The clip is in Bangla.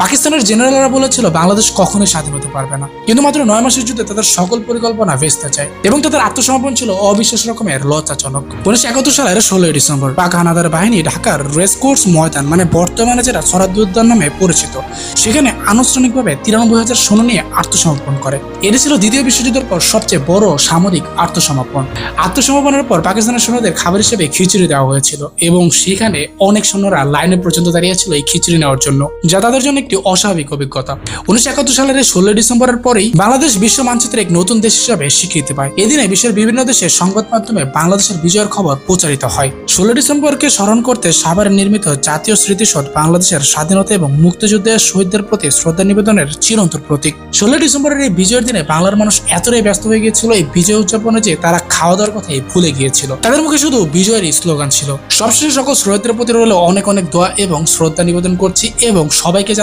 পাকিস্তানের জেনারেলরা বলেছিল বাংলাদেশ কখনোই স্বাধীন হতে পারবে না, কিন্তু মাত্র 9 মাসের যুদ্ধে তাদের সকল পরিকল্পনা ভেস্তে যায় এবং তাদের আত্মসমর্পণ ছিল অবিশ্বাস রকমের লজ্জাজনক। 1971 সালের 16 ডিসেম্বর পাক হানাদার বাহিনী ঢাকার রেসকোর্স ময়দান মানে বর্তমানে যেটা সরাদ্দি উদ্যান নামে পরিচিত, সেখানে আনুষ্ঠানিকভাবে 93,000 সৈন্য নিয়ে আত্মসমর্পণ করে। এটি ছিল দ্বিতীয় বিশ্বযুদ্ধের পর সবচেয়ে বড় সামরিক আত্মসমর্পণ। আত্মসমর্পণের পর পাকিস্তানের সৈন্যদের খাবার হিসেবে খিচুড়ি দেওয়া হয়েছিল এবং সেখানে অনেক সৈন্যরা লাইনে পর্যন্ত দাঁড়িয়েছিল এই খিচুড়ি নেওয়ার জন্য, যা তাদের জন্য একটি অস্বাভাবিক অভিজ্ঞতা। 1971 সালের 16 ডিসেম্বরের পরেই বাংলাদেশ বিশ্ব মানচিত্রে এক নতুন দেশ হিসেবে স্বীকৃতি পায়। এদিনে বিশ্বের বিভিন্ন দেশের সংবাদ মাধ্যমে বাংলাদেশের বিজয়ের খবর প্রচারিত হয়। 16 ডিসেম্বরকে স্মরণ করতে সাভারে নির্মিত জাতীয় স্মৃতিসৌধ বাংলাদেশের স্বাধীনতা এবং মুক্তিযুদ্ধের শহীদদের প্রতি শ্রদ্ধা নিবেদনের চিরন্তন প্রতীক। 16 ডিসেম্বরের এই বিজয়ের দিনে বাংলার মানুষ এতটাই ব্যস্ত হয়ে গিয়েছিল এই বিজয় উদযাপনে যে তারা খাওয়া দাওয়ার কথাই ভুলে গিয়েছিল। তাদের মুখে শুধু বিজয়ের স্লোগান ছিল। সবশেষে সকল শহীদদের প্রতি রইল অনেক অনেক দোয়া এবং শ্রদ্ধা নিবেদন করছি এবং সবাইকে